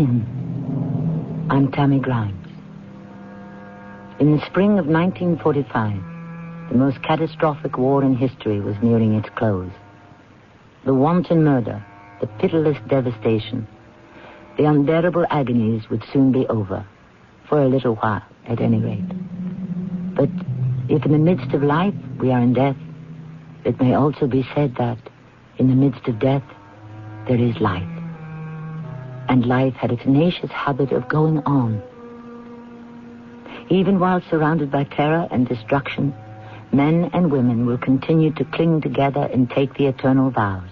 in. I'm Tammy Grimes. In the spring of 1945, the most catastrophic war in history was nearing its close. The wanton murder, the pitiless devastation, the unbearable agonies would soon be over, for a little while, at any rate. But if in the midst of life we are in death, it may also be said that in the midst of death, there is life. And life had a tenacious habit of going on. Even while surrounded by terror and destruction, men and women will continue to cling together and take the eternal vows.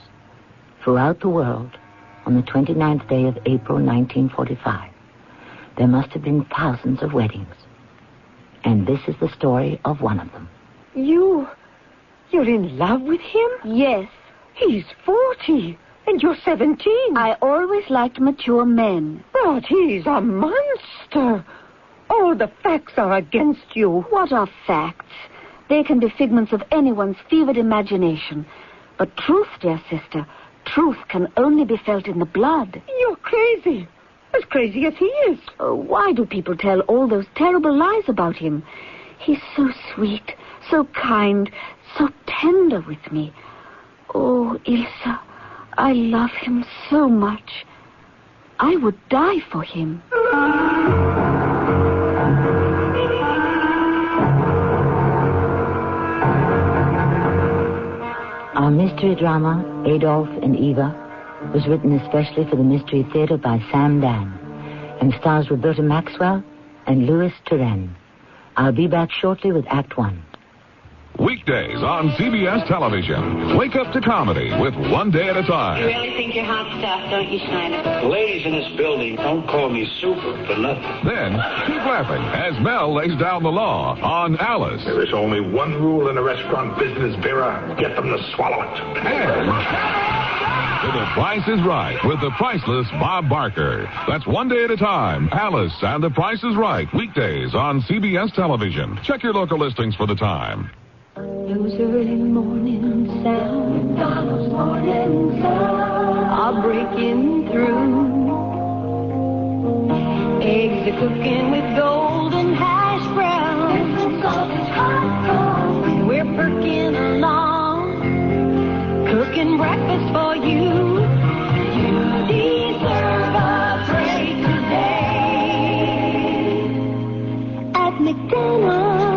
Throughout the world, on the 29th day of April 1945, there must have been thousands of weddings. And this is the story of one of them. You're in love with him? Yes. He's 40, and you're 17. I always liked mature men. But he's a monster. All the facts are against you. What are facts? They can be figments of anyone's fevered imagination. But truth, dear sister, truth can only be felt in the blood. You're crazy. As crazy as he is. Oh, why do people tell all those terrible lies about him? He's so sweet, so kind, so tender with me. Oh, Ilsa, I love him so much. I would die for him. Our mystery drama, Adolph and Eva, was written especially for the Mystery Theater by Sam Dan and stars Roberta Maxwell and Louis Turenne. I'll be back shortly with Act One. Weekdays on CBS television. Wake up to comedy with One Day at a Time. You really think you're hot stuff, don't you, Schneider? The ladies in this building don't call me super for nothing. Then, keep laughing as Mel lays down the law on Alice. There is only one rule in the restaurant business, Vera. Get them to swallow it. And The Price is Right with the priceless Bob Barker. That's One Day at a Time. Alice and The Price is Right. Weekdays on CBS television. Check your local listings for the time. Those early morning sounds, those morning sounds are breaking through. Eggs are cooking with golden hash browns. We're perking along, cooking breakfast for you. You deserve a break today at McDonald's.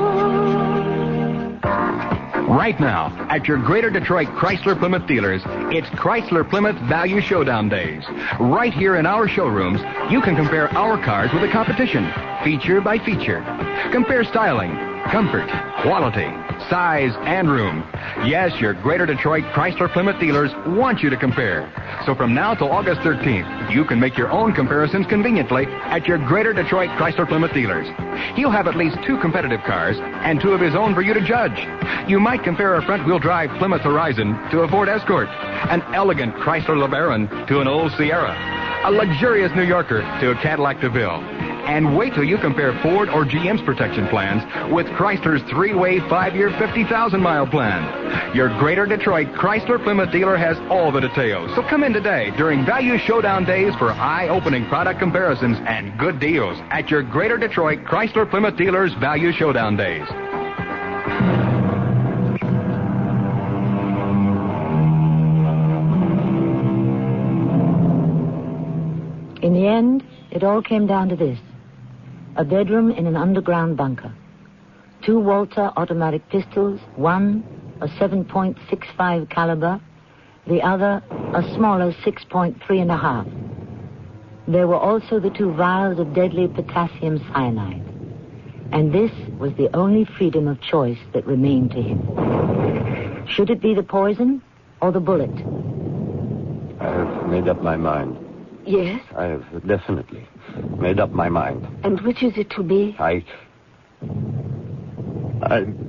Right now, at your Greater Detroit Chrysler Plymouth dealers, it's Chrysler Plymouth Value Showdown Days. Right here in our showrooms, you can compare our cars with the competition, feature by feature. Compare styling, comfort, quality, size, and room. Yes, your Greater Detroit Chrysler Plymouth dealers want you to compare. So from now till August 13th, you can make your own comparisons conveniently at your Greater Detroit Chrysler Plymouth dealers. He'll have at least 2 competitive cars and 2 of his own for you to judge. You might compare a front-wheel drive Plymouth Horizon to a Ford Escort, an elegant Chrysler LeBaron to an old Sierra, a luxurious New Yorker to a Cadillac DeVille. And wait till you compare Ford or GM's protection plans with Chrysler's 3-way 5-year 50,000-mile plan. Your Greater Detroit Chrysler Plymouth dealer has all the details. So come in today during Value Showdown Days for eye-opening product comparisons and good deals at your Greater Detroit Chrysler Plymouth dealers' Value Showdown Days. In the end, it all came down to this. A bedroom in an underground bunker. 2 Walter automatic pistols, one a 7.65 caliber, the other a smaller 6.3.5. There were also the 2 vials of deadly potassium cyanide. And this was the only freedom of choice that remained to him. Should it be the poison or the bullet? I have made up my mind. Yes? I have definitely made up my mind. And which is it to be? I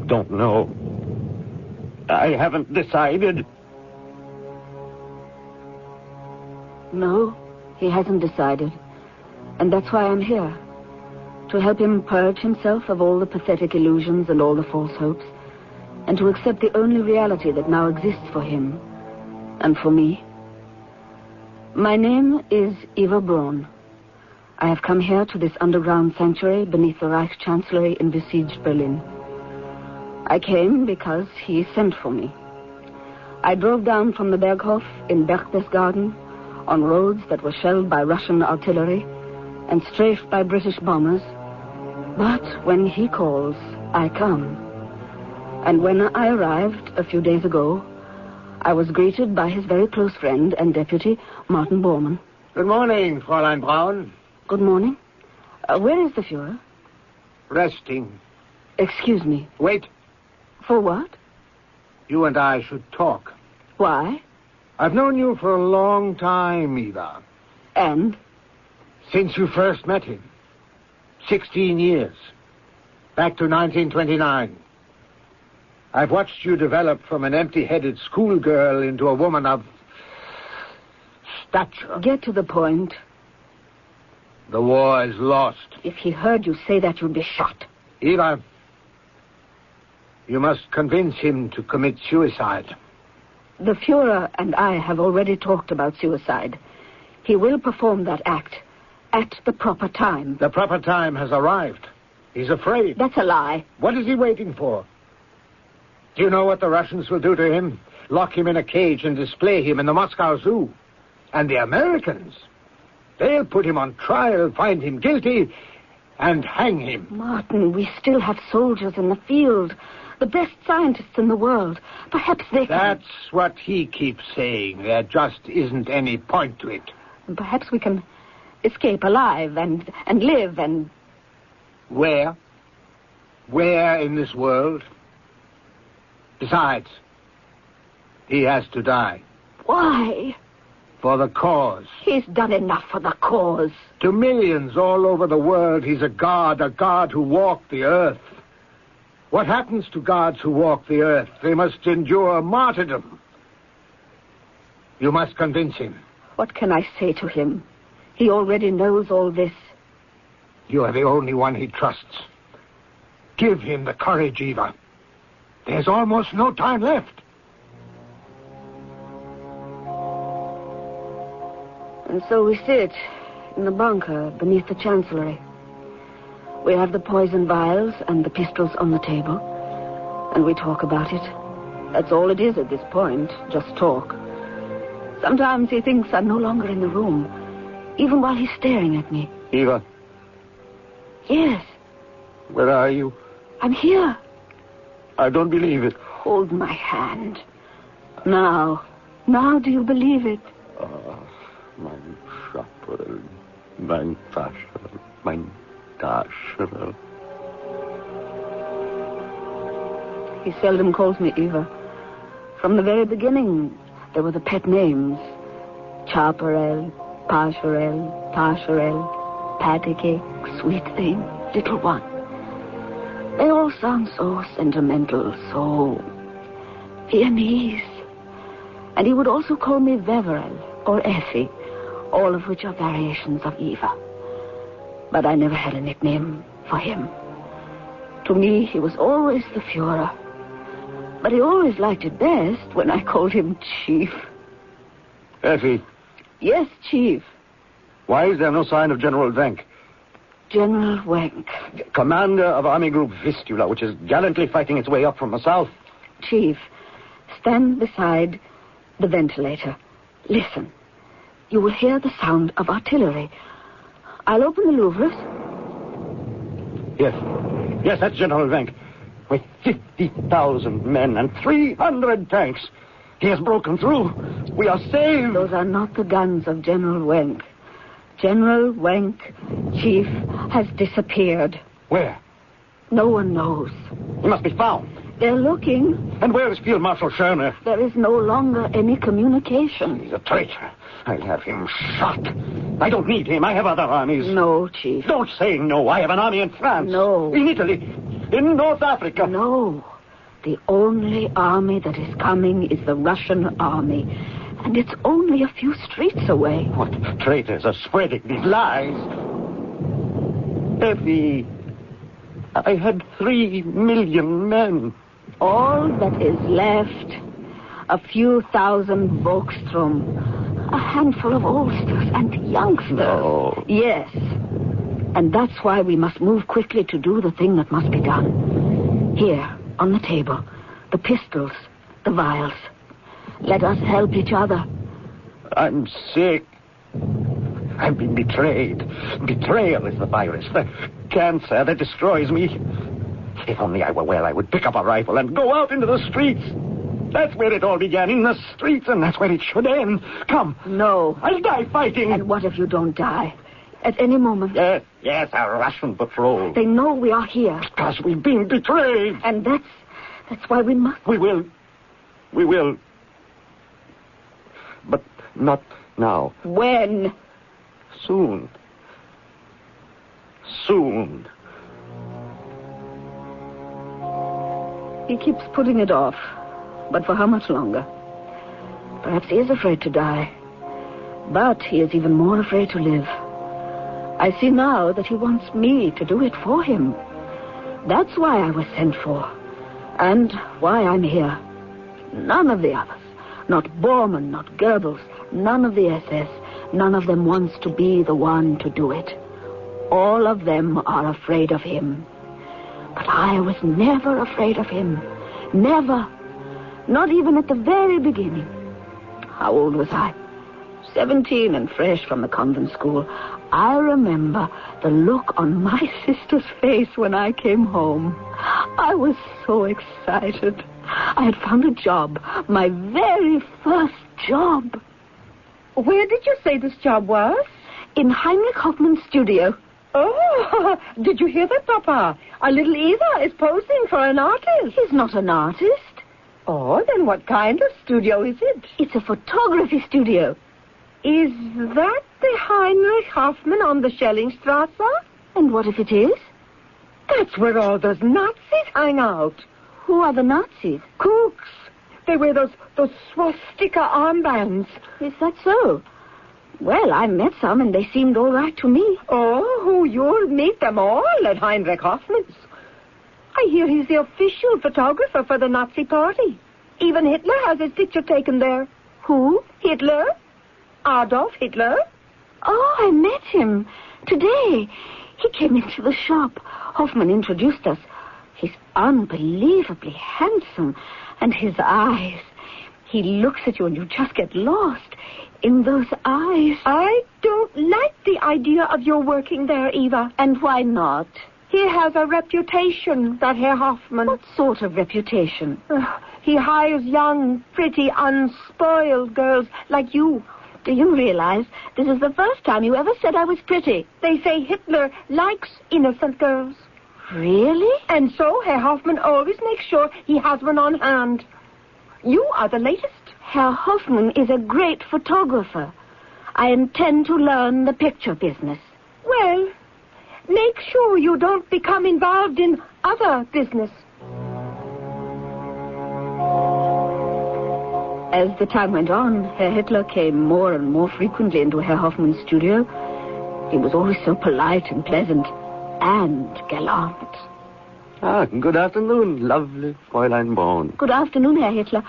don't know. I haven't decided. No, he hasn't decided. And that's why I'm here. To help him purge himself of all the pathetic illusions and all the false hopes. And to accept the only reality that now exists for him. And for me. My name is Eva Braun. I have come here to this underground sanctuary beneath the Reich Chancellery in besieged Berlin. I came because he sent for me. I drove down from the Berghof in Berchtesgaden on roads that were shelled by Russian artillery and strafed by British bombers. But when he calls, I come. And when I arrived a few days ago, I was greeted by his very close friend and deputy, Martin Bormann. Good morning, Fräulein Braun. Good morning. Where is the Fuhrer? Resting. Excuse me. Wait. For what? You and I should talk. Why? I've known you for a long time, Eva. And? Since you first met him. 16 years. Back to 1929. I've watched you develop from an empty-headed schoolgirl into a woman of stature. Get to the point. The war is lost. If he heard you say that, you'd be shot. Eva, you must convince him to commit suicide. The Fuhrer and I have already talked about suicide. He will perform that act at the proper time. The proper time has arrived. He's afraid. That's a lie. What is he waiting for? Do you know what the Russians will do to him? Lock him in a cage and display him in the Moscow Zoo. And the Americans, they'll put him on trial, find him guilty, and hang him. Martin, we still have soldiers in the field. The best scientists in the world. Perhaps they can... That's what he keeps saying. There just isn't any point to it. Perhaps we can escape alive and live and... Where? Where in this world? Besides, he has to die. Why? For the cause. He's done enough for the cause. To millions all over the world, he's a god who walked the earth. What happens to gods who walk the earth? They must endure martyrdom. You must convince him. What can I say to him? He already knows all this. You are the only one he trusts. Give him the courage, Eva. There's almost no time left. And so we sit in the bunker beneath the chancellery. We have the poison vials and the pistols on the table, and we talk about it. That's all it is at this point, just talk. Sometimes he thinks I'm no longer in the room, even while he's staring at me. Eva? Yes. Where are you? I'm here. I don't believe it. Hold my hand. Now do you believe it? Mein Schapperl, mein Tascherl, mein Tascherl. He seldom calls me Eva. From the very beginning, there were the pet names. Chaparral, Pascherel, Tascherel, Patty Cake, Sweet Thing, Little One. They all sound so sentimental, so Viennese. And he would also call me Veverel or Effie, all of which are variations of Eva. But I never had a nickname for him. To me, he was always the Fuhrer. But he always liked it best when I called him Chief. Effie. Yes, Chief. Why is there no sign of General Wenck? General Wenck. Commander of Army Group Vistula, which is gallantly fighting its way up from the south. Chief, stand beside the ventilator. Listen. You will hear the sound of artillery. I'll open the louvres. Yes, that's General Wenck. With 50,000 men and 300 tanks. He has broken through. We are saved. Those are not the guns of General Wenck. General Wenck, Chief, has disappeared. Where? No one knows. He must be found. They're looking. And where is Field Marshal Schörner? There is no longer any communication. He's a traitor. I'll have him shot. I don't need him. I have other armies. No, Chief. Don't say no. I have an army in France. No. In Italy. In North Africa. No. The only army that is coming is the Russian army. And it's only a few streets away. What traitors are spreading these lies? Effie, I had 3 million men. All that is left, a few thousand Volkstrom, a handful of oldsters and youngsters. No. Yes, And that's why we must move quickly to do the thing that must be done. Here, on the table, the pistols, the vials. Let us help each other. I'm sick. I've been betrayed. Betrayal is the virus, the cancer that destroys me. If only I were well, I would pick up a rifle and go out into the streets. That's where it all began, in the streets, and that's where it should end. Come. No. I'll die fighting. And what if you don't die? At any moment. Yes, a Russian patrol. They know we are here. Because we've been betrayed. And that's why we must. We will. But not now. When? Soon. He keeps putting it off. But for how much longer? Perhaps he is afraid to die. But he is even more afraid to live. I see now that he wants me to do it for him. That's why I was sent for. And why I'm here. None of the others. Not Bormann, not Goebbels. None of the SS. None of them wants to be the one to do it. All of them are afraid of him. But I was never afraid of him. Never. Not even at the very beginning. How old was I? 17 and fresh from the convent school. I remember the look on my sister's face when I came home. I was so excited. I had found a job. My very first job. Where did you say this job was? In Heinrich Hoffmann's studio. Oh, did you hear that, Papa? Our little Eva is posing for an artist. He's not an artist. Oh, then what kind of studio is it? It's a photography studio. Is that the Heinrich Hoffmann on the Schellingstrasse? And what if it is? That's where all those Nazis hang out. Who are the Nazis? Kooks. They wear those swastika armbands. Is that so? Well, I met some and they seemed all right to me. Oh, you'll meet them all at Heinrich Hoffmann's. I hear he's the official photographer for the Nazi party. Even Hitler has his picture taken there. Who? Hitler. Adolf Hitler. Oh, I met him today. He came into the shop. Hoffmann introduced us. He's unbelievably handsome. And his eyes. He looks at you and you just get lost in those eyes. I don't like the idea of your working there, Eva. And why not? He has a reputation, that Herr Hoffmann. What sort of reputation? He hires young, pretty, unspoiled girls like you. Do you realize this is the first time you ever said I was pretty? They say Hitler likes innocent girls. Really? And so Herr Hoffmann always makes sure he has one on hand. You are the latest. Herr Hoffmann is a great photographer. I intend to learn the picture business. Well, make sure you don't become involved in other business. As the time went on, Herr Hitler came more and more frequently into Herr Hoffmann's studio. He was always so polite and pleasant and gallant. Good afternoon, lovely Fräulein Braun. Good afternoon, Herr Hitler.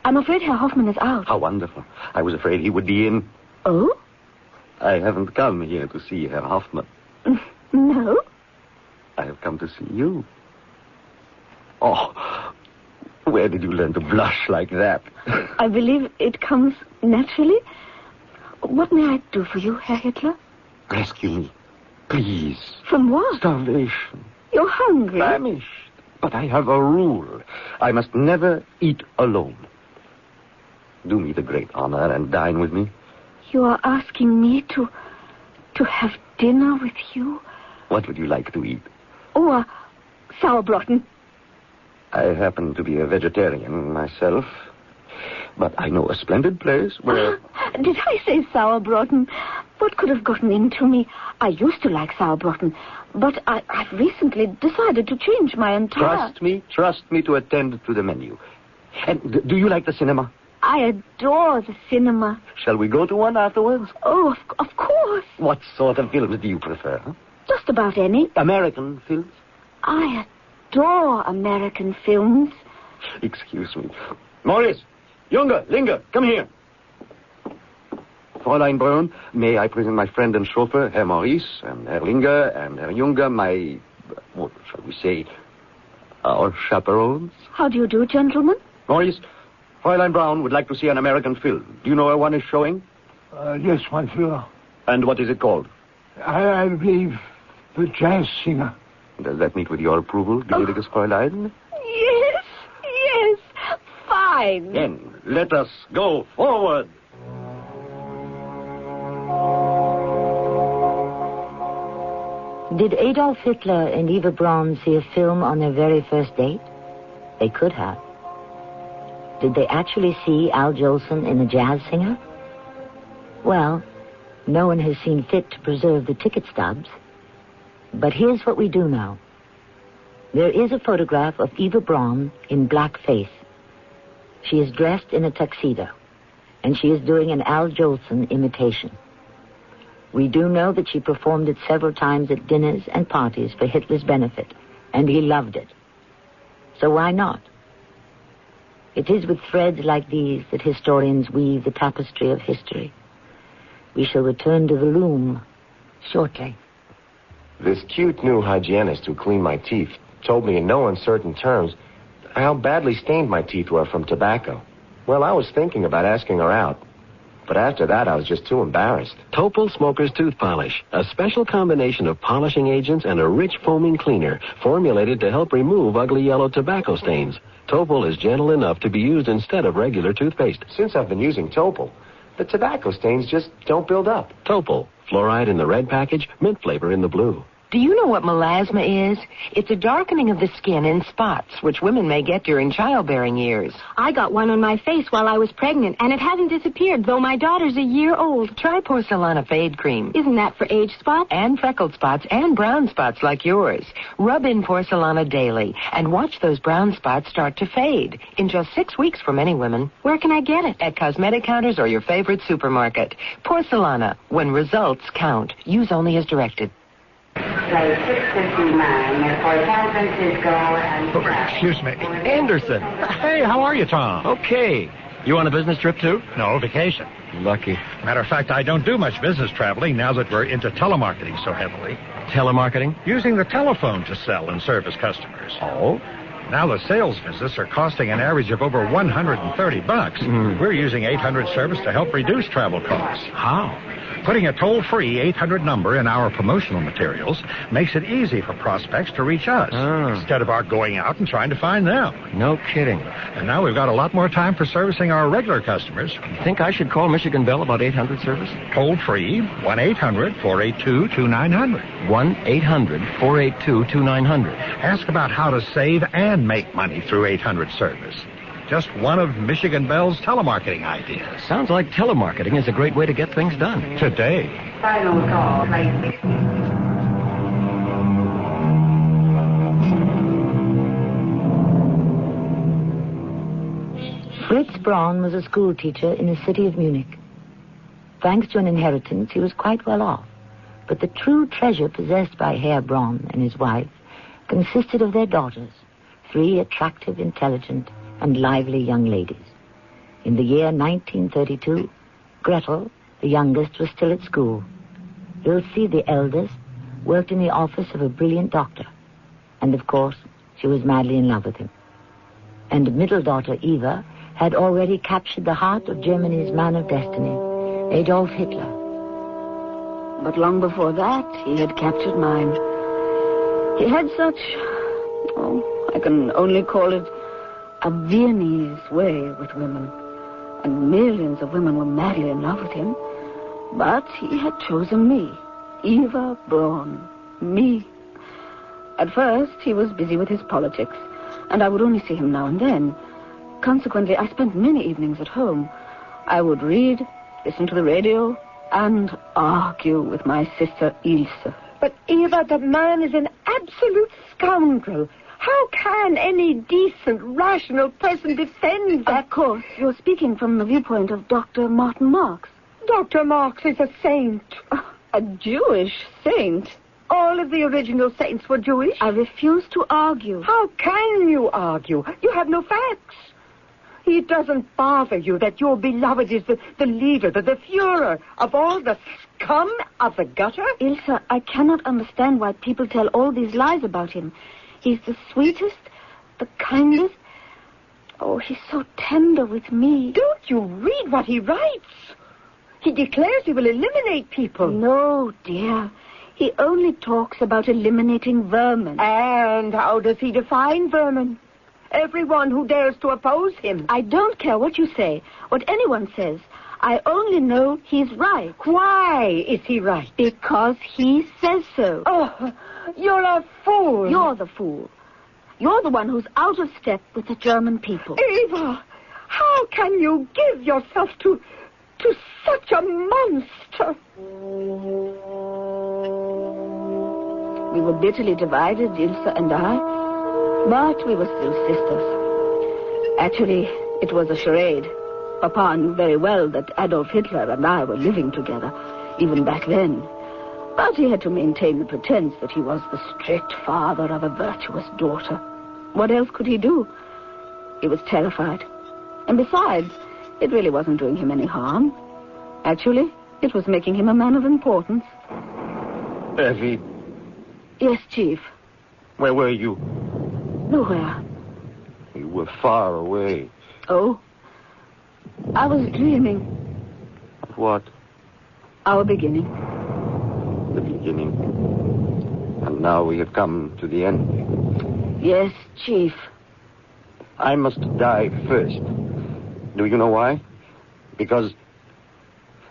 I'm afraid Herr Hoffmann is out. How wonderful. I was afraid he would be in. Oh? I haven't come here to see Herr Hoffmann. No? I have come to see you. Oh, where did you learn to blush like that? I believe it comes naturally. What may I do for you, Herr Hitler? Rescue me, please. From what? Starvation. You're hungry? Famished. But I have a rule. I must never eat alone. Do me the great honor and dine with me. You are asking me to have dinner with you? What would you like to eat? Oh, sauerbraten. I happen to be a vegetarian myself, but I know a splendid place where... Did I say sauerbraten? What could have gotten into me? I used to like sauerbraten, but I've recently decided to change my entire... Trust me to attend to the menu. And do you like the cinema? I adore the cinema. Shall we go to one afterwards? Oh, of course. What sort of films do you prefer? Just about any. American films? I adore American films. Excuse me. Morris, Junge, Linger, come here. Fräulein Brown, may I present my friend and chauffeur, Herr Maurice, and Herr Linger, and Herr Junger, my, what shall we say, our chaperones? How do you do, gentlemen? Maurice, Fräulein Brown would like to see an American film. Do you know where one is showing? Yes, monsieur. And what is it called? I believe the jazz singer. Does that meet with your approval, gnädiges Fräulein? Yes. Fine. Then let us go forward. Did Adolf Hitler and Eva Braun see a film on their very first date? They could have. Did they actually see Al Jolson in The Jazz Singer? Well, no one has seen fit to preserve the ticket stubs. But here's what we do know. There is a photograph of Eva Braun in blackface. She is dressed in a tuxedo, and she is doing an Al Jolson imitation. We do know that she performed it several times at dinners and parties for Hitler's benefit, and he loved it. So why not? It is with threads like these that historians weave the tapestry of history. We shall return to the loom shortly. This cute new hygienist who cleaned my teeth told me in no uncertain terms how badly stained my teeth were from tobacco. Well, I was thinking about asking her out. But after that, I was just too embarrassed. Topol Smoker's Tooth Polish, a special combination of polishing agents and a rich foaming cleaner formulated to help remove ugly yellow tobacco stains. Topol is gentle enough to be used instead of regular toothpaste. Since I've been using Topol, the tobacco stains just don't build up. Topol, fluoride in the red package, mint flavor in the blue. Do you know what melasma is? It's a darkening of the skin in spots, which women may get during childbearing years. I got one on my face while I was pregnant, and it hasn't disappeared, though my daughter's a year old. Try Porcelana Fade Cream. Isn't that for age spots? And freckled spots and brown spots like yours. Rub in Porcelana daily and watch those brown spots start to fade in just 6 weeks for many women. Where can I get it? At cosmetic counters or your favorite supermarket. Porcelana, when results count. Use only as directed. Play 659 for San Francisco and... Excuse me. Anderson. Hey, how are you, Tom? Okay. You on a business trip, too? No, vacation. Lucky. Matter of fact, I don't do much business traveling now that we're into telemarketing so heavily. Telemarketing? Using the telephone to sell and service customers. Oh? Now the sales visits are costing an average of over $130. We're using 800 service to help reduce travel costs. How? Putting a toll-free 800 number in our promotional materials makes it easy for prospects to reach us instead of our going out and trying to find them. No kidding. And now we've got a lot more time for servicing our regular customers. You think I should call Michigan Bell about 800 service? Toll-free, 1-800-482-2900. 1-800-482-2900. Ask about how to save and make money through 800 service. Just one of Michigan Bell's telemarketing ideas. Sounds like telemarketing is a great way to get things done. Today. Final call, please. Fritz Braun was a school teacher in the city of Munich. Thanks to an inheritance, he was quite well off. But the true treasure possessed by Herr Braun and his wife consisted of their daughters, 3 attractive, intelligent, and lively young ladies. In the year 1932, Gretel, the youngest, was still at school. Ilse, the eldest, worked in the office of a brilliant doctor. And, of course, she was madly in love with him. And middle daughter Eva had already captured the heart of Germany's man of destiny, Adolf Hitler. But long before that, he had captured mine. He had such, I can only call it a Viennese way with women. And millions of women were madly in love with him. But he had chosen me, Eva Braun, me. At first, he was busy with his politics, and I would only see him now and then. Consequently, I spent many evenings at home. I would read, listen to the radio, and argue with my sister Ilse. But, Eva, the man is an absolute scoundrel. How can any decent, rational person defend that? Of course, you're speaking from the viewpoint of Dr. Martin Marx. Dr. Marx is a saint. A Jewish saint? All of the original saints were Jewish. I refuse to argue. How can you argue? You have no facts. It doesn't bother you that your beloved is the leader, the Führer of all the scum of the gutter? Ilsa, I cannot understand why people tell all these lies about him. He's the sweetest, the kindest. Oh, he's so tender with me. Don't you read what he writes? He declares he will eliminate people. No, dear. He only talks about eliminating vermin. And how does he define vermin? Everyone who dares to oppose him. I don't care what you say, what anyone says. I only know he's right. Why is he right? Because he says so. Oh, you're a fool. You're the fool. You're the one who's out of step with the German people. Eva, how can you give yourself to such a monster? We were bitterly divided, Ilsa and I. But we were still sisters. Actually, it was a charade. Papa knew very well that Adolf Hitler and I were living together, even back then. But he had to maintain the pretense that he was the strict father of a virtuous daughter. What else could he do? He was terrified. And besides, it really wasn't doing him any harm. Actually, it was making him a man of importance. Effie. Yes, Chief. Where were you? Nowhere. You were far away. Oh? I was dreaming. Of what? Our beginning. The beginning. And now we have come to the end. Yes, Chief. I must die first. Do you know why? Because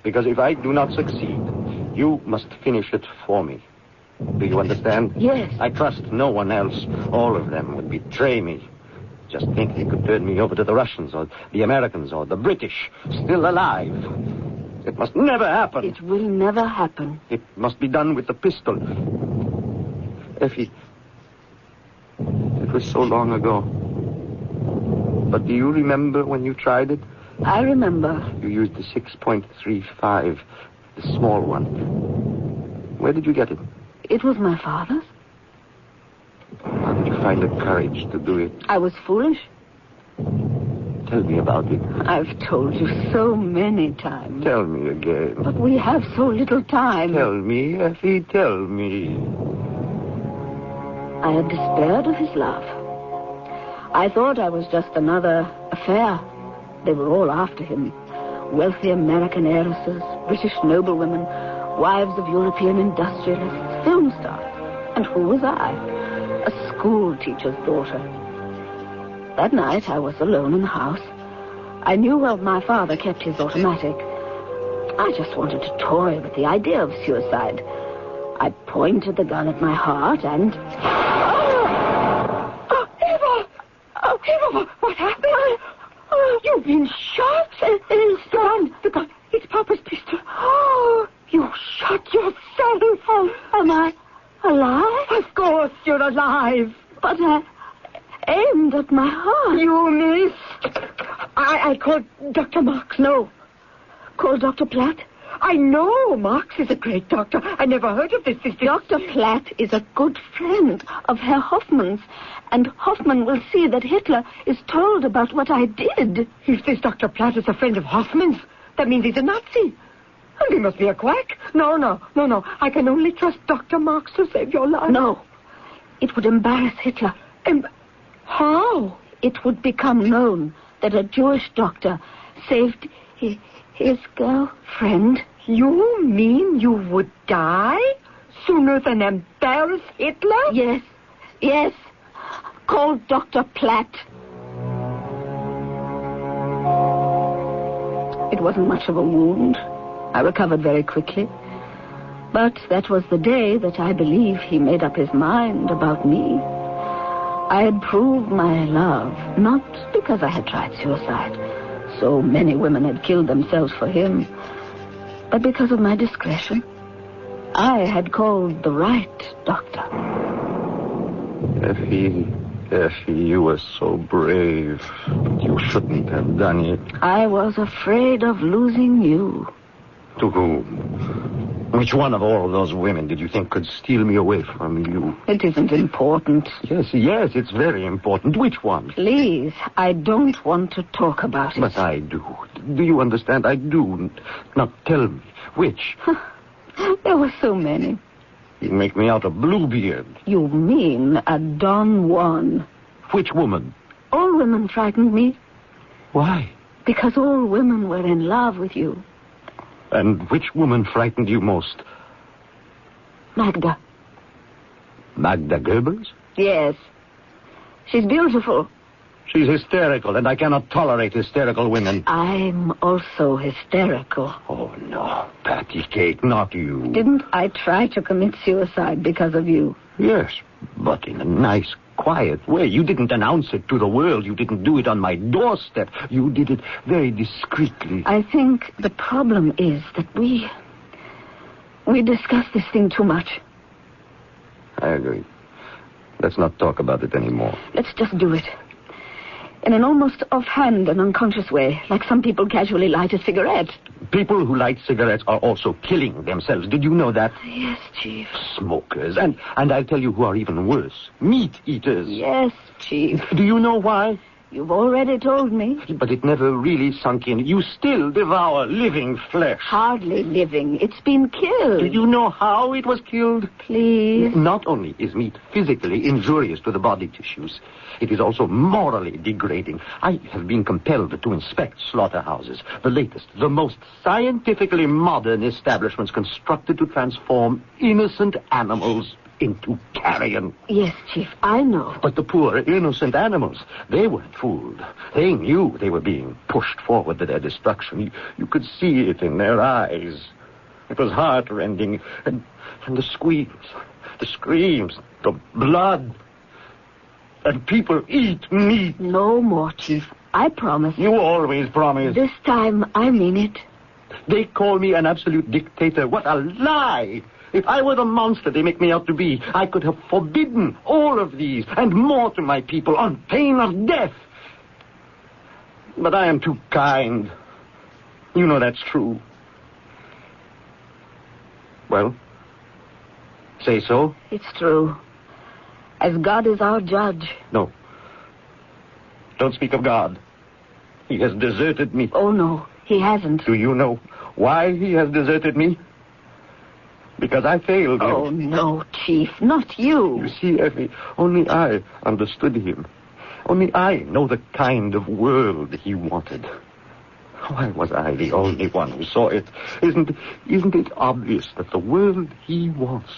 if I do not succeed, you must finish it for me. Do you understand? Yes. I trust no one else. All of them would betray me. Just think they could turn me over to the Russians or the Americans or the British, still alive. It must never happen. It will never happen. It must be done with the pistol. Effie, it was so long ago. But do you remember when you tried it? I remember. You used the 6.35, the small one. Where did you get it? It was my father's. How did you find the courage to do it? I was foolish. Tell me about it. I've told you so many times. Tell me again. But we have so little time. Tell me, Effie, tell me. I had despaired of his love. I thought I was just another affair. They were all after him. Wealthy American heiresses, British noblewomen, wives of European industrialists, film stars. And who was I? A school teacher's daughter. That night, I was alone in the house. I knew where my father kept his automatic. I just wanted to toy with the idea of suicide. I pointed the gun at my heart and... Oh, Eva, what happened? You've been shot. The gun. It's Papa's pistol. Oh, you shot yourself. Oh, am I alive? Of course you're alive. But I aimed at my heart. You missed. I called Dr. Marx. No. Call Dr. Platt? I know. Marx is a great doctor. I never heard of this. Dr. Platt is a good friend of Herr Hoffman's. And Hoffman will see that Hitler is told about what I did. If this Dr. Platt is a friend of Hoffman's, that means he's a Nazi. And he must be a quack. No. I can only trust Dr. Marx to save your life. No. It would embarrass Hitler. How? It would become known that a Jewish doctor saved his girlfriend. You mean you would die sooner than embarrass Hitler? Yes. Call Dr. Platt. It wasn't much of a wound. I recovered very quickly. But that was the day that I believe he made up his mind about me. I had proved my love, not because I had tried suicide. So many women had killed themselves for him. But because of my discretion. I had called the right doctor. Effie, you were so brave. You shouldn't have done it. I was afraid of losing you. To whom? Which one of all those women did you think could steal me away from you? It isn't important. Yes, it's very important. Which one? Please, I don't want to talk about it. But I do. Do you understand? I do. Now tell me, which? There were so many. You make me out a Bluebeard. You mean a Don Juan. Which woman? All women frightened me. Why? Because all women were in love with you. And which woman frightened you most? Magda. Magda Goebbels? Yes. She's beautiful. She's hysterical, and I cannot tolerate hysterical women. I'm also hysterical. Oh, no, Patty Cake, not you. Didn't I try to commit suicide because of you? Yes, but in a nice, quiet way. You didn't announce it to the world. You didn't do it on my doorstep. You did it very discreetly. I think the problem is that we discuss this thing too much. I agree. Let's not talk about it anymore. Let's just do it. In an almost offhand and unconscious way, like some people casually light a cigarette. People who light cigarettes are also killing themselves. Did you know that? Yes, Chief. Smokers. And I'll tell you who are even worse. Meat eaters. Yes, Chief. Do you know why? You've already told me. But it never really sunk in. You still devour living flesh. Hardly living. It's been killed. Do you know how it was killed? Please. Not only is meat physically injurious to the body tissues, it is also morally degrading. I have been compelled to inspect slaughterhouses, the latest, the most scientifically modern establishments constructed to transform innocent animals into carrion. Yes, Chief, I know. But the poor, innocent animals, they weren't fooled. They knew they were being pushed forward to their destruction. You could see it in their eyes. It was heart-rending. And the screams, the blood. And people eat meat. No more, Chief. I promise. You always promise. This time, I mean it. They call me an absolute dictator. What a lie! If I were the monster they make me out to be, I could have forbidden all of these and more to my people on pain of death. But I am too kind. You know that's true. Well, say so. It's true. As God is our judge. No. Don't speak of God. He has deserted me. Oh, no, he hasn't. Do you know why he has deserted me? Because I failed him. Oh, no, Chief, not you. You see, Effie, only I understood him. Only I know the kind of world he wanted. Why was I the only one who saw it? Isn't it obvious that the world he wants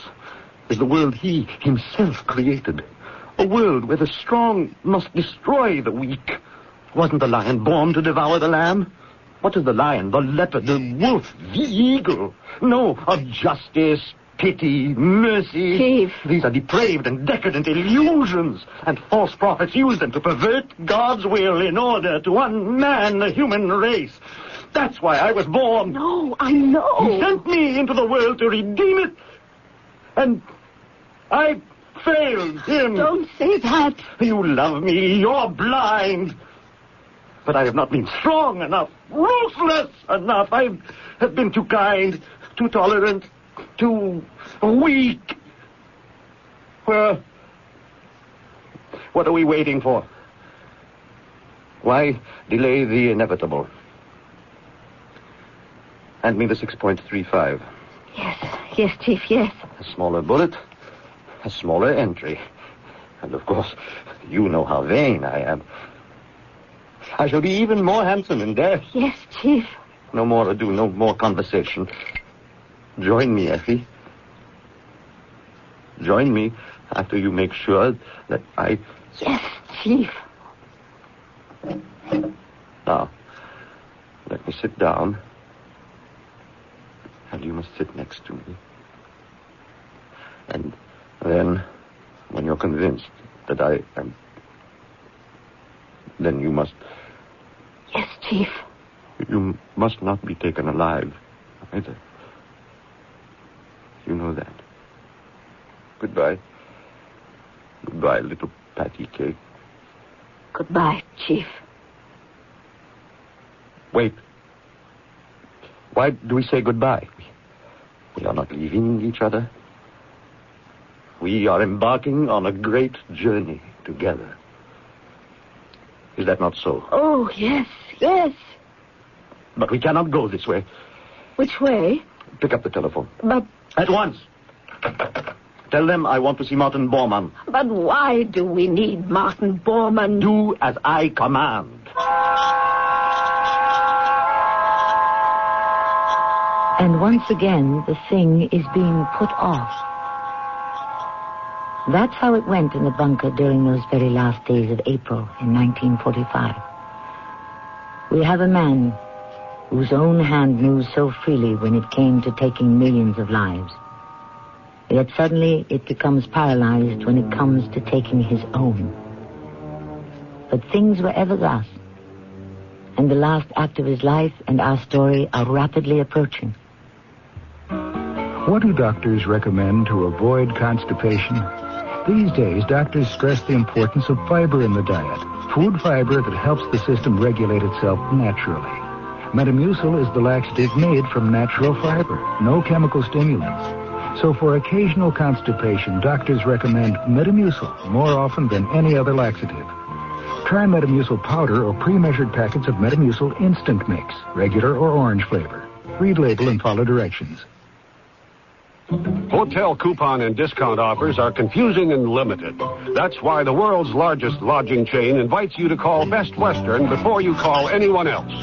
is the world he himself created? A world where the strong must destroy the weak. Wasn't the lion born to devour the lamb? What is the lion, the leopard, the wolf, the eagle? No, of justice, pity, mercy. Chief. These are depraved and decadent illusions, and false prophets use them to pervert God's will in order to unman the human race. That's why I was born. No, I know. He sent me into the world to redeem it, and I failed him. Don't say that. You love me. You're blind. But I have not been strong enough, ruthless enough. I have been too kind, too tolerant, too weak. Well, what are we waiting for? Why delay the inevitable? Hand me the 6.35. Yes, Chief, yes. A smaller bullet, a smaller entry. And of course, you know how vain I am. I shall be even more handsome in death. Yes, Chief. No more ado, no more conversation. Join me, Effie. Join me after you make sure that I... Yes, Chief. Now, let me sit down. And you must sit next to me. And then, when you're convinced that I am... then you must... Yes, Chief. You must not be taken alive, either. You know that. Goodbye. Goodbye, little patty cake. Goodbye, Chief. Wait. Why do we say goodbye? We are not leaving each other. We are embarking on a great journey together. Is that not so? Oh, yes, yes. But we cannot go this way. Which way? Pick up the telephone. But... At once. Tell them I want to see Martin Bormann. But why do we need Martin Bormann? Do as I command. And once again, the thing is being put off. That's how it went in the bunker during those very last days of April in 1945. We have a man whose own hand moves so freely when it came to taking millions of lives. Yet suddenly it becomes paralyzed when it comes to taking his own. But things were ever thus. And the last act of his life and our story are rapidly approaching. What do doctors recommend to avoid constipation? These days, doctors stress the importance of fiber in the diet. Food fiber that helps the system regulate itself naturally. Metamucil is the laxative made from natural fiber, no chemical stimulants. So for occasional constipation, doctors recommend Metamucil more often than any other laxative. Try Metamucil powder or pre-measured packets of Metamucil Instant Mix, regular or orange flavor. Read label and follow directions. Hotel coupon and discount offers are confusing and limited. That's why the world's largest lodging chain invites you to call Best Western before you call anyone else.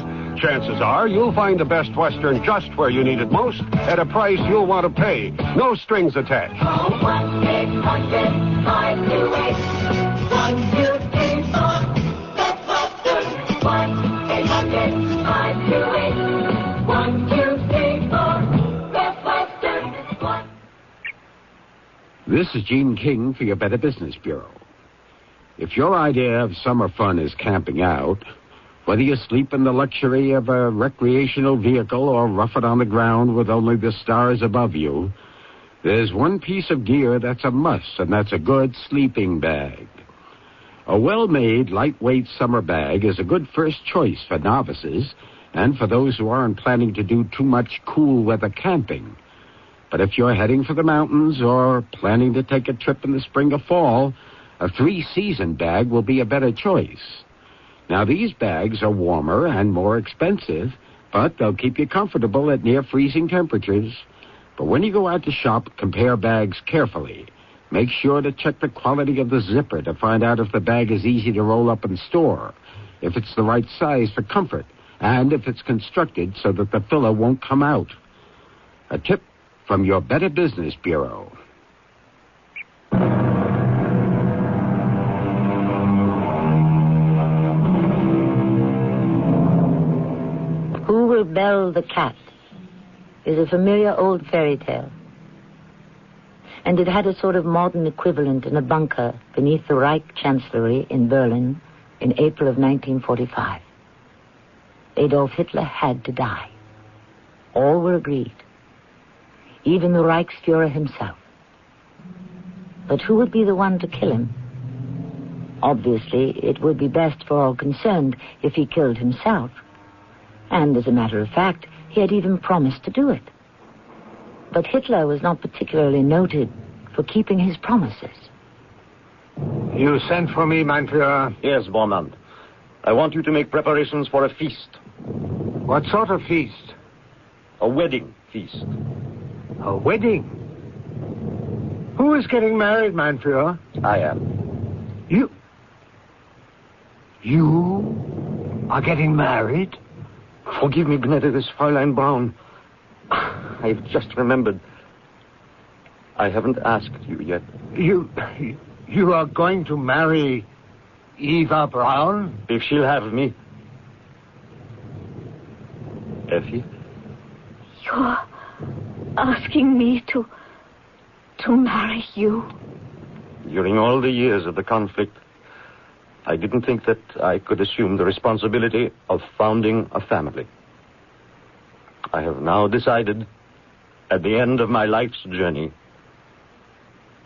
Chances are you'll find the Best Western just where you need it most at a price you'll want to pay. No strings attached. Call 1-800-528-1234. Best Western. 1-800-528-1234. Best Western. This is Gene King for your Better Business Bureau. If your idea of summer fun is camping out, whether you sleep in the luxury of a recreational vehicle or rough it on the ground with only the stars above you, there's one piece of gear that's a must, and that's a good sleeping bag. A well-made, lightweight summer bag is a good first choice for novices and for those who aren't planning to do too much cool weather camping. But if you're heading for the mountains or planning to take a trip in the spring or fall, a three-season bag will be a better choice. Now, these bags are warmer and more expensive, but they'll keep you comfortable at near-freezing temperatures. But when you go out to shop, compare bags carefully. Make sure to check the quality of the zipper to find out if the bag is easy to roll up and store, if it's the right size for comfort, and if it's constructed so that the filler won't come out. A tip from your Better Business Bureau. Who Will Bell the Cat is a familiar old fairy tale. And it had a sort of modern equivalent in a bunker beneath the Reich Chancellery in Berlin in April of 1945. Adolf Hitler had to die. All were agreed. Even the Reichsfuhrer himself. But who would be the one to kill him? Obviously, it would be best for all concerned if he killed himself. And as a matter of fact, he had even promised to do it. But Hitler was not particularly noted for keeping his promises. You sent for me, mein Führer? Yes, Bormann. I want you to make preparations for a feast. What sort of feast? A wedding feast. A wedding? Who is getting married, mein Führer? I am. You are getting married? Forgive me, gnädiges Fräulein Brown. I've just remembered. I haven't asked you yet. You are going to marry Eva Brown? If she'll have me. Effie? You're asking me to marry you? During all the years of the conflict, I didn't think that I could assume the responsibility of founding a family. I have now decided, at the end of my life's journey,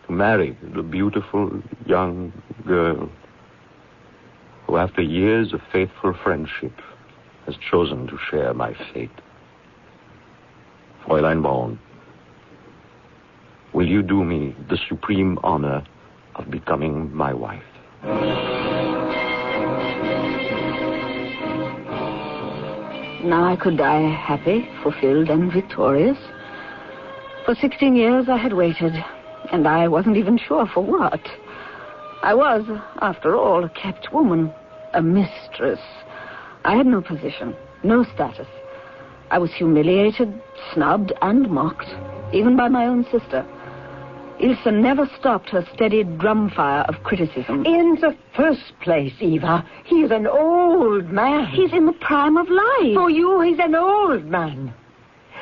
to marry the beautiful young girl who, after years of faithful friendship, has chosen to share my fate. Fräulein Braun, will you do me the supreme honor of becoming my wife? Now I could die happy, fulfilled, and victorious. For 16 years I had waited, and I wasn't even sure for what. I was, after all, a kept woman, a mistress. I had no position, no status. I was humiliated, snubbed, and mocked, even by my own sister. Ilse never stopped her steady drumfire of criticism. In the first place, Eva, he's an old man. He's in the prime of life. For you, he's an old man.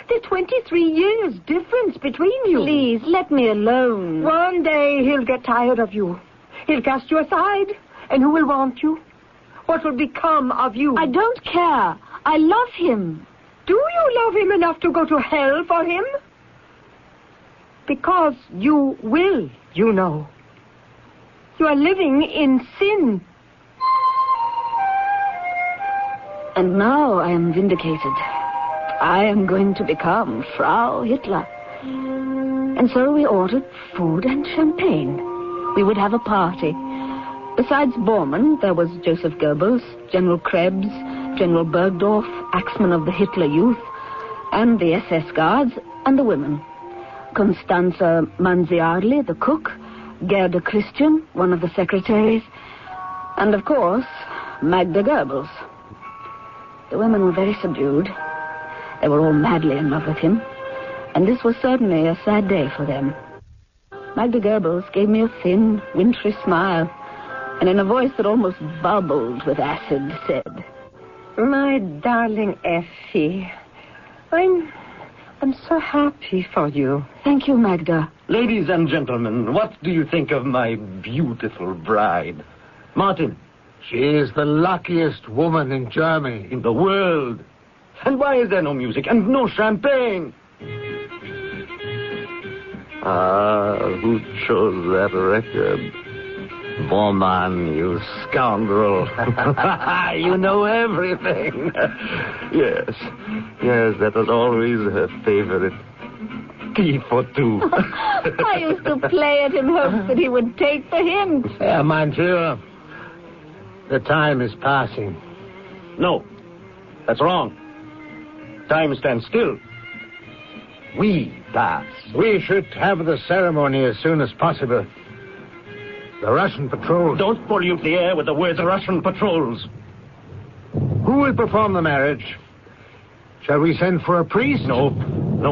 There's 23 years difference between you. Please, let me alone. One day he'll get tired of you. He'll cast you aside. And who will want you? What will become of you? I don't care. I love him. Do you love him enough to go to hell for him? Because you will, you know. You are living in sin. And now I am vindicated. I am going to become Frau Hitler. And so we ordered food and champagne. We would have a party. Besides Bormann, there was Joseph Goebbels, General Krebs, General Bergdorf, axeman of the Hitler Youth, and the SS Guards, and the women. Constanza Manziarli, the cook, Gerda Christian, one of the secretaries, and, of course, Magda Goebbels. The women were very subdued. They were all madly in love with him, and this was certainly a sad day for them. Magda Goebbels gave me a thin, wintry smile, and in a voice that almost bubbled with acid, said, My darling Effie, I'm so happy for you. Thank you, Magda. Ladies and gentlemen, what do you think of my beautiful bride? Martin. She is the luckiest woman in Germany. In the world. And why is there no music and no champagne? Who chose that record? Bormann, you scoundrel. You know everything. Yes, that was always her favorite. T for two. I used to play it in hopes that he would take the hint. Mein Führer, the time is passing. No, that's wrong. Time stands still. We pass. We should have the ceremony as soon as possible. The Russian patrol. Don't pollute the air with the words Russian patrols. Who will perform the marriage? Shall we send for a priest? No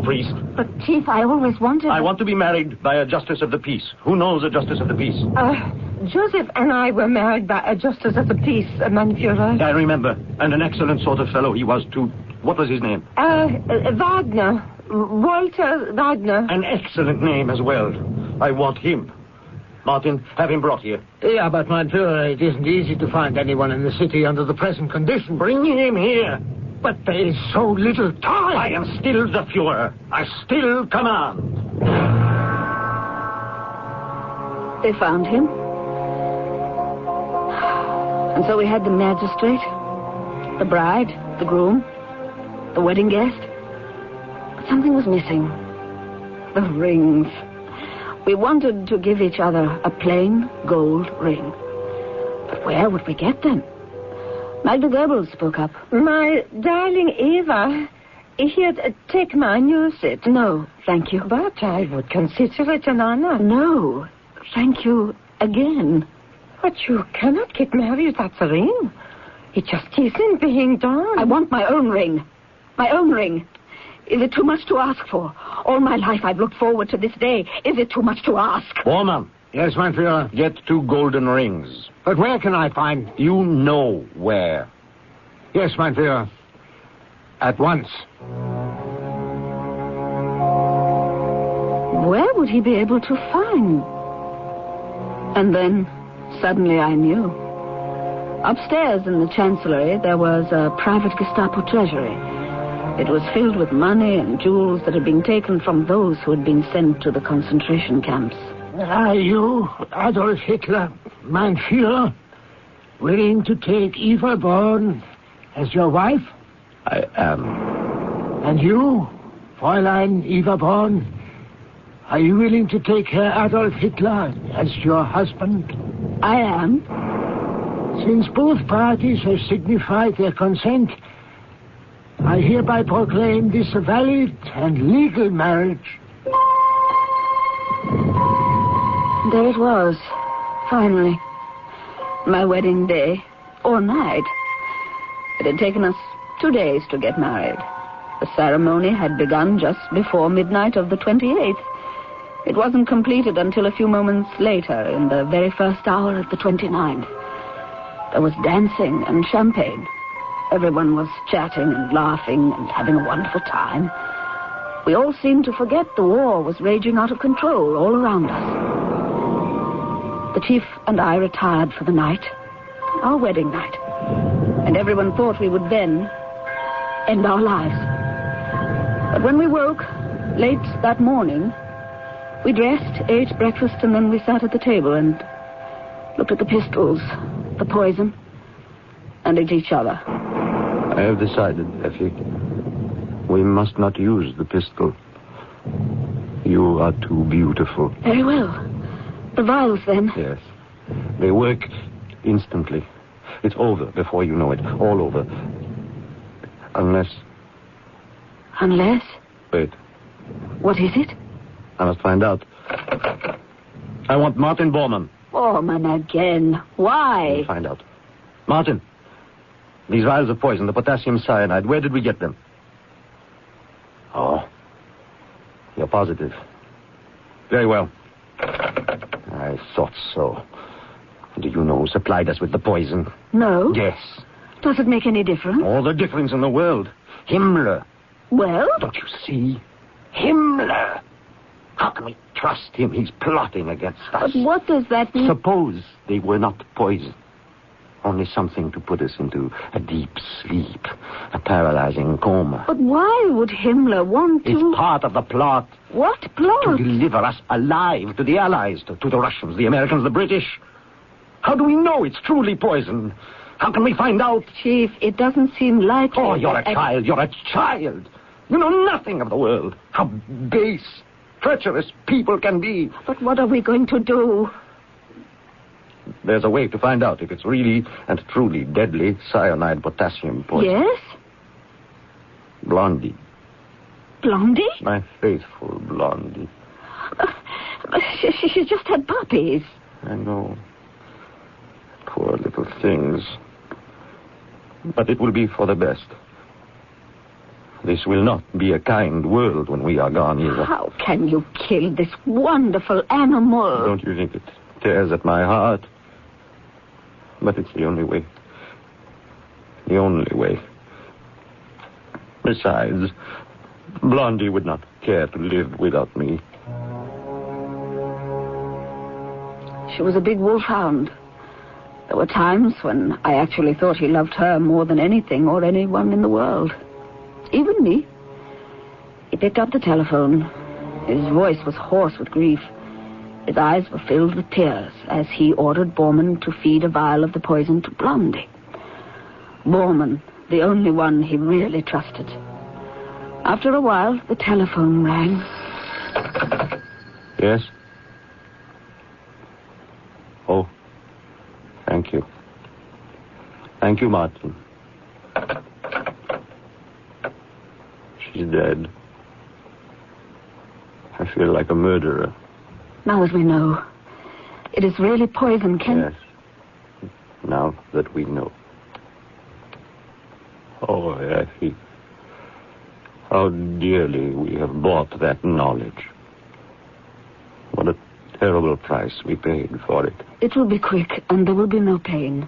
priest. But, Chief, I always wanted... I want to be married by a justice of the peace. Who knows a justice of the peace? Joseph and I were married by a justice of the peace, Mein Führer. I remember. And an excellent sort of fellow he was, too. What was his name? Wagner. Walter Wagner. An excellent name as well. I want him. Martin, have him brought here. Yeah, but, Mein Führer, it isn't easy to find anyone in the city under the present conditions. Bring him here. But there is so little time. I am still the Führer. I still command. They found him. And so we had the magistrate, the bride, the groom, the wedding guest. But something was missing. The rings. We wanted to give each other a plain gold ring. But where would we get them? Magda Goebbels spoke up. My darling Eva, here, take mine, use it. No, thank you. But I would consider it an honor. No, thank you again. But you cannot get married without the ring. It just isn't being done. I want my own ring. My own ring. Is it too much to ask for? All my life I've looked forward to this day. Is it too much to ask? Bormann. Yes, Mein Führer. Get 2 golden rings. But where can I find... You know where. Yes, Mein Führer. At once. Where would he be able to find? And then, suddenly I knew. Upstairs in the chancellery, there was a private Gestapo treasury. It was filled with money and jewels that had been taken from those who had been sent to the concentration camps. Are you, Adolf Hitler, Mein Führer, willing to take Eva Braun as your wife? I am. And you, Fräulein Eva Braun, Are you willing to take Adolf Hitler as your husband? I am. Since both parties have signified their consent, I hereby proclaim this a valid and legal marriage. There it was, finally. My wedding day, or night. It had taken us 2 days to get married. The ceremony had begun just before midnight of the 28th. It wasn't completed until a few moments later, in the very first hour of the 29th. There was dancing and champagne. Everyone was chatting and laughing and having a wonderful time. We all seemed to forget the war was raging out of control all around us. The chief and I retired for the night, our wedding night, and everyone thought we would then end our lives. But when we woke, late that morning, we dressed, ate breakfast, and then we sat at the table and looked at the pistols, the poison, and at each other. I have decided, Effie. We must not use the pistol. You are too beautiful. Very well. The vials, then? Yes. They work instantly. It's over before you know it. All over. Unless... Unless? Wait. What is it? I must find out. I want Martin Bormann. Bormann again. Why? We'll find out. Martin, these vials of poison, the potassium cyanide, where did we get them? Oh. You're positive. Very well. I thought so. Do you know who supplied us with the poison? No. Yes. Does it make any difference? All the difference in the world. Himmler. Well? Don't you see? Himmler. How can we trust him? He's plotting against us. But what does that mean? Suppose they were not poison. Only something to put us into a deep sleep, a paralyzing coma. But why would Himmler want to... It's part of the plot. What plot? To deliver us alive to the Allies, to the Russians, the Americans, the British. How do we know it's truly poison? How can we find out? Chief, it doesn't seem likely. Oh, you're a child. You're a child. You know nothing of the world. How base, treacherous people can be. But what are we going to do? There's a way to find out if it's really and truly deadly cyanide potassium poison. Yes? Blondie. Blondie? My faithful Blondie. She just had puppies. I know. Poor little things. But it will be for the best. This will not be a kind world when we are gone, Eva. How can you kill this wonderful animal? Don't you think it tears at my heart? But it's the only way. The only way. Besides, Blondie would not care to live without me. She was a big wolfhound. There were times when I actually thought he loved her more than anything or anyone in the world. Even me. He picked up the telephone. His voice was hoarse with grief. His eyes were filled with tears as he ordered Bormann to feed a vial of the poison to Blondie. Bormann, the only one he really trusted. After a while, the telephone rang. Yes? Oh, thank you. Thank you, Martin. She's dead. I feel like a murderer. Now as we know, it is really poison, Ken. Yes. Now that we know. Oh, Effie. How dearly we have bought that knowledge. What a terrible price we paid for it. It will be quick, and there will be no pain.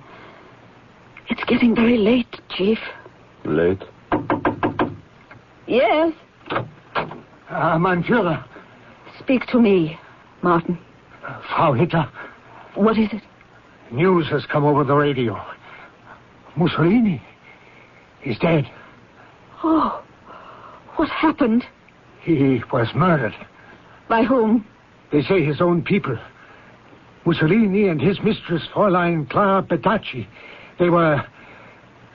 It's getting very late, Chief. Late? Yes? Mein Führer. Speak to me, Martin. Frau Hitler. What is it? News has come over the radio. Mussolini. He's dead. Oh, what happened? He was murdered. By whom? They say his own people. Mussolini and his mistress, Fräulein Clara Petacci. They were...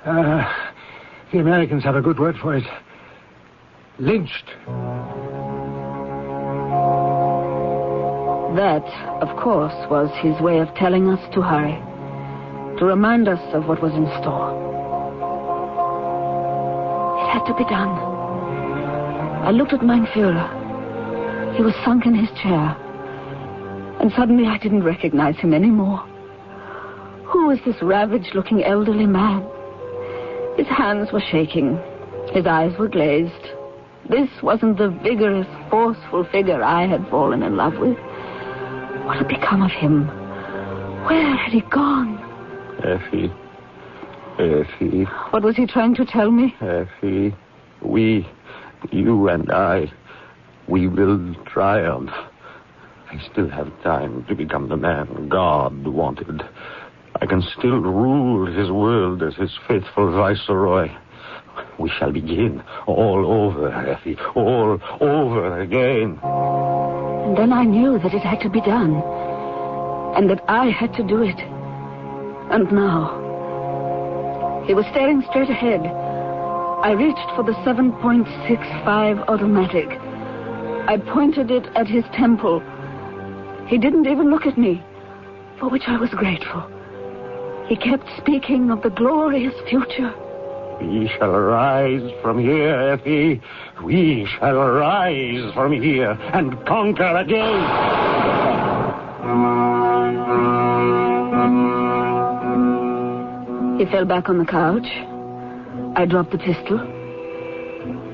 the Americans have a good word for it. Lynched. That, of course, was his way of telling us to hurry, to remind us of what was in store. It had to be done. I looked at mein Führer. He was sunk in his chair, and suddenly I didn't recognize him anymore. Who was this ravaged-looking elderly man? His hands were shaking. His eyes were glazed. This wasn't the vigorous, forceful figure I had fallen in love with. What had become of him? Where had he gone? Effie. What was he trying to tell me? Effie, you and I, we will triumph. I still have time to become the man God wanted. I can still rule his world as his faithful viceroy. We shall begin all over, Effie, all over again. And then I knew that it had to be done, and that I had to do it. And now, he was staring straight ahead. I reached for the 7.65 automatic. I pointed it at his temple. He didn't even look at me, for which I was grateful. He kept speaking of the glorious future. We shall rise from here, Effie. We shall rise from here and conquer again. He fell back on the couch. I dropped the pistol.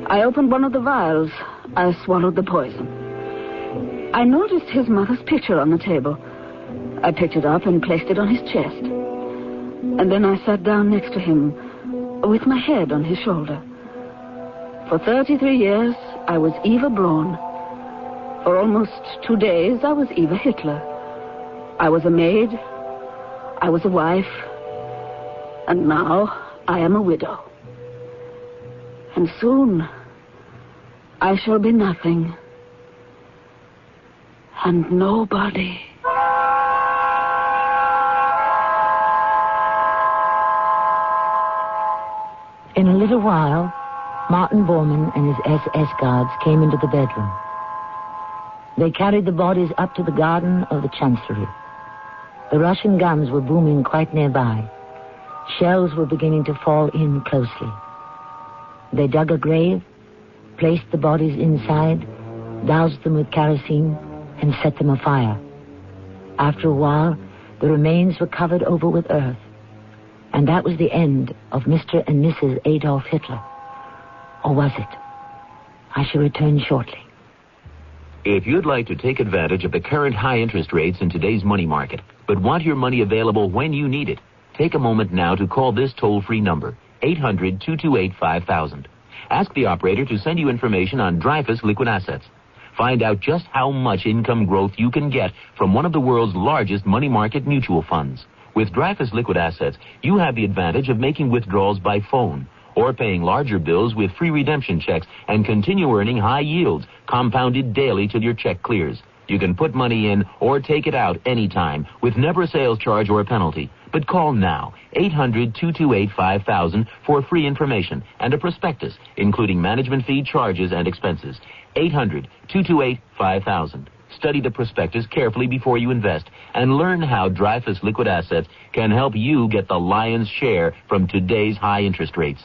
I opened one of the vials. I swallowed the poison. I noticed his mother's picture on the table. I picked it up and placed it on his chest. And then I sat down next to him, with my head on his shoulder. For 33 years, I was Eva Braun. For almost 2 days, I was Eva Hitler. I was a maid. I was a wife. And now, I am a widow. And soon, I shall be nothing. And nobody. In a little while, Martin Bormann and his SS guards came into the bedroom. They carried the bodies up to the garden of the Chancellery. The Russian guns were booming quite nearby. Shells were beginning to fall in closely. They dug a grave, placed the bodies inside, doused them with kerosene, and set them afire. After a while, the remains were covered over with earth. And that was the end of Mr. and Mrs. Adolf Hitler. Or was it? I shall return shortly. If you'd like to take advantage of the current high interest rates in today's money market, but want your money available when you need it, take a moment now to call this toll-free number, 800-228-5000. Ask the operator to send you information on Dreyfus Liquid Assets. Find out just how much income growth you can get from one of the world's largest money market mutual funds. With Dreyfus Liquid Assets, you have the advantage of making withdrawals by phone or paying larger bills with free redemption checks and continue earning high yields, compounded daily till your check clears. You can put money in or take it out anytime with never a sales charge or a penalty. But call now, 800-228-5000 for free information and a prospectus, including management fee, charges, and expenses. 800-228-5000. Study the prospectus carefully before you invest and learn how Dreyfus Liquid Assets can help you get the lion's share from today's high interest rates.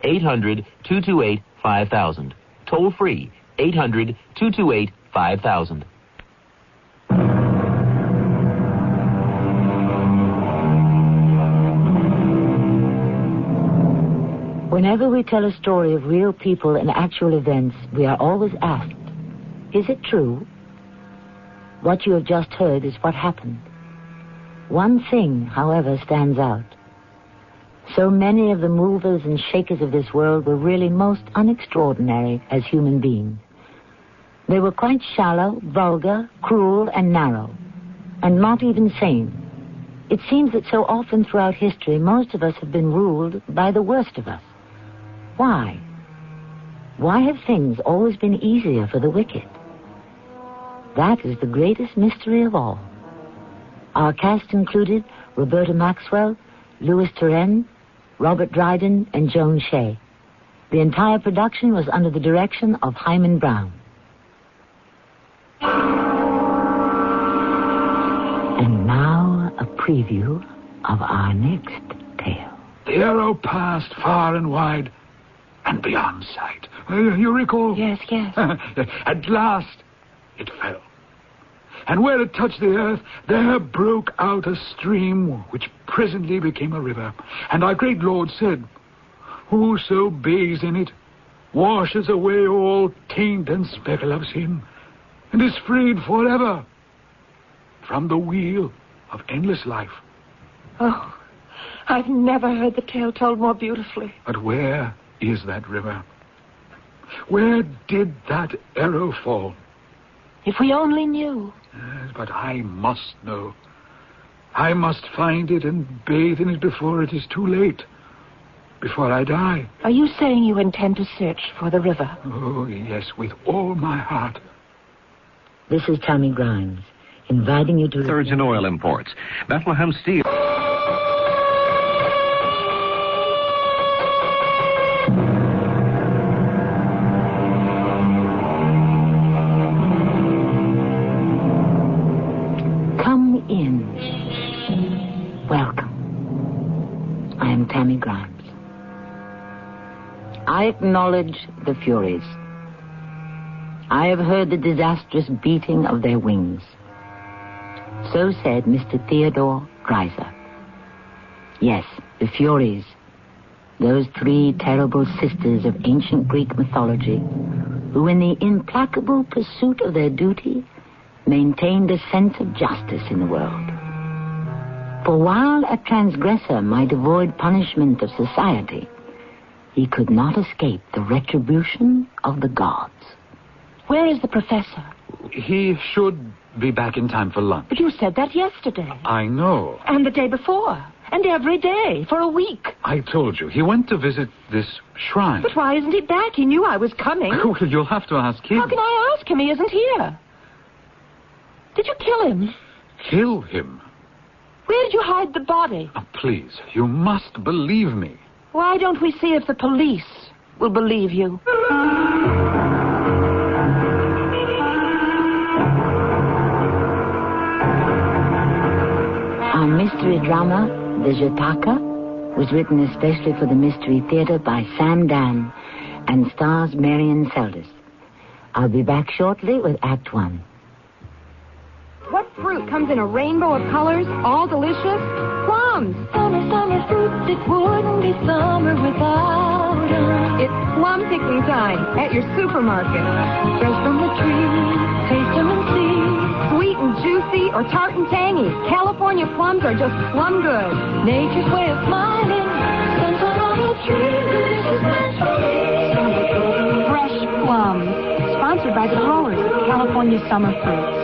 800-228-5000. Toll free, 800-228-5000. Whenever we tell a story of real people and actual events, we are always asked, is it true? What you have just heard is what happened. One thing, however, stands out. So many of the movers and shakers of this world were really most unextraordinary as human beings. They were quite shallow, vulgar, cruel, and narrow, and not even sane. It seems that so often throughout history, most of us have been ruled by the worst of us. Why? Why have things always been easier for the wicked? That is the greatest mystery of all. Our cast included Roberta Maxwell, Louis Turenne, Robert Dryden, and Joan Shea. The entire production was under the direction of Himan Brown. And now a preview of our next tale. The arrow passed far and wide and beyond sight. You recall? Yes. At last, it fell. And where it touched the earth, there broke out a stream which presently became a river. And our great Lord said, whoso bathes in it washes away all taint and speckle of sin, and is freed forever from the wheel of endless life. Oh, I've never heard the tale told more beautifully. But where is that river? Where did that arrow fall? If we only knew. Yes, but I must know. I must find it and bathe in it before it is too late. Before I die. Are you saying you intend to search for the river? Oh, yes, with all my heart. This is Tammy Grimes, inviting you to... Surgeon Oil Imports. Bethlehem Steel. Come in. Welcome. I am Tammy Grimes. I acknowledge the Furies. I have heard the disastrous beating of their wings. So said Mr. Theodore Greiser. Yes, the Furies, those three terrible sisters of ancient Greek mythology, who in the implacable pursuit of their duty maintained a sense of justice in the world. For while a transgressor might avoid punishment of society, he could not escape the retribution of the gods. Where is the professor? He should be back in time for lunch. But you said that yesterday. I know. And the day before. And every day, for a week. I told you, he went to visit this shrine. But why isn't he back? He knew I was coming. Well, you'll have to ask him. How can I ask him? He isn't here. Did you kill him? Kill him? Where did you hide the body? Oh, please, you must believe me. Why don't we see if the police will believe you? Our mystery drama, The Jataka, was written especially for the Mystery Theater by Sam Dan and stars Marion Seldes. I'll be back shortly with Act One. What fruit comes in a rainbow of colors, all delicious? Plums. Summer fruit that wouldn't be summer without them. It's plum picking time at your supermarket. Fresh from the tree, taste them and see. Sweet and juicy or tart and tangy, California plums are just plum good. Nature's way of smiling. Sunshine on the tree, delicious fresh plums. Sponsored by the growers of California summer fruits.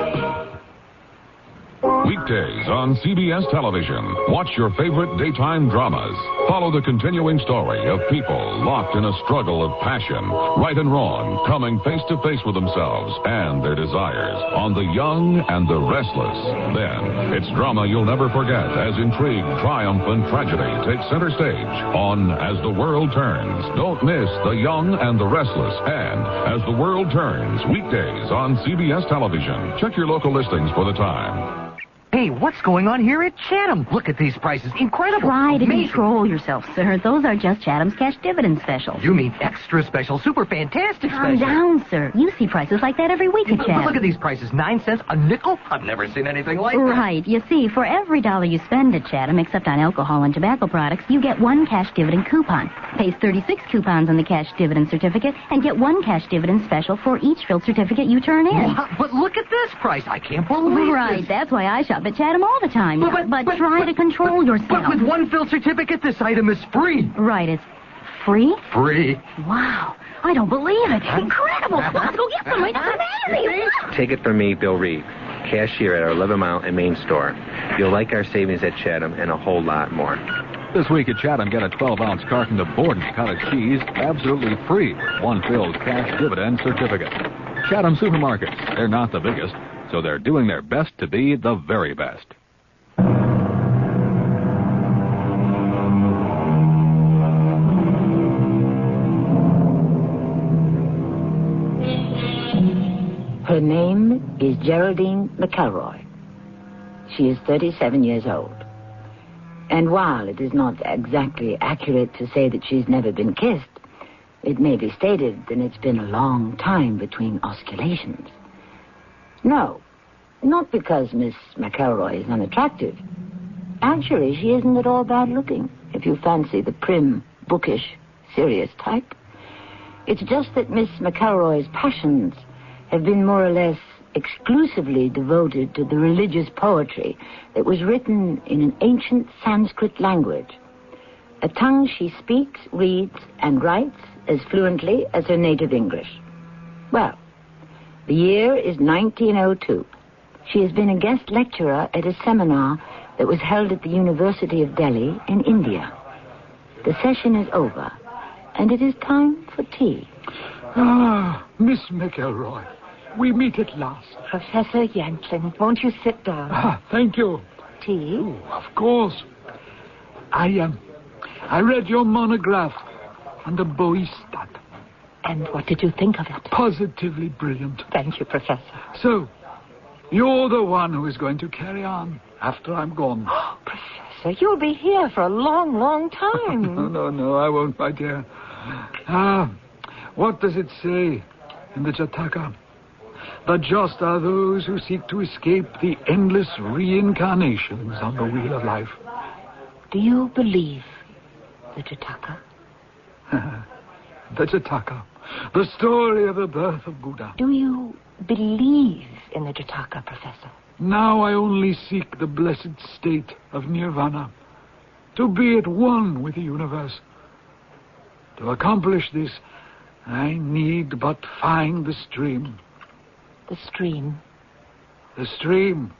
Weekdays on CBS television. Watch your favorite daytime dramas. Follow the continuing story of people locked in a struggle of passion, right and wrong, coming face to face with themselves and their desires on The Young and the Restless. Then, it's drama you'll never forget as intrigue, triumph, and tragedy take center stage on As the World Turns. Don't miss The Young and the Restless and As the World Turns, weekdays on CBS television. Check your local listings for the time. Hey, what's going on here at Chatham? Look at these prices. Incredible. Try to Amazing. control yourself, sir. Those are just Chatham's cash dividend specials. You mean extra special, super fantastic Calm special. down, sir. You see prices like that every week at But Chatham. look at these prices. 9 cents, a nickel? I've never seen anything like that. Right. You see, for every $1 you spend at Chatham, except on alcohol and tobacco products, you get 1 cash dividend coupon. Paste 36 coupons on the cash dividend certificate and get 1 cash dividend special for each filled certificate you turn in. Wow, but look at this price. I can't believe Right. this. That's why I shop at Chatham all the time. But try to control yourself. But with 1 filled certificate, this item is free. Right. It's free? Free. Wow. I don't believe it. Incredible. Let's go get some. It's amazing. Take it from me, Bill Reed, cashier at our 11 Mile and Main store. You'll like our savings at Chatham and a whole lot more. This week at Chatham, get a 12-ounce carton of Borden cottage cheese absolutely free with 1 filled cash dividend certificate. Chatham supermarkets, they're not the biggest, so they're doing their best to be the very best. Her name is Geraldine McElroy. She is 37 years old. And while it is not exactly accurate to say that she's never been kissed, it may be stated that it's been a long time between osculations. No, not because Miss McElroy is unattractive. Actually, she isn't at all bad looking, if you fancy the prim, bookish, serious type. It's just that Miss McElroy's passions have been more or less exclusively devoted to the religious poetry that was written in an ancient Sanskrit language, a tongue she speaks, reads, and writes as fluently as her native English. Well, the year is 1902. She has been a guest lecturer at a seminar that was held at the University of Delhi in India. The session is over, and it is time for tea. Ah, Miss McElroy, we meet at last. Professor Yankling, won't you sit down? Ah, thank you. Tea? Oh, of course. I read your monograph on the Boistat. And what did you think of it? Positively brilliant. Thank you, Professor. So, you're the one who is going to carry on after I'm gone. Oh, Professor, you'll be here for a long, long time. No, I won't, my dear. What does it say in the Jataka? The just are those who seek to escape the endless reincarnations on the wheel of life. Do you believe the Jataka? The Jataka. The story of the birth of Buddha. Do you believe in the Jataka, Professor? Now I only seek the blessed state of nirvana, to be at one with the universe. To accomplish this, I need but find the stream. The stream? The stream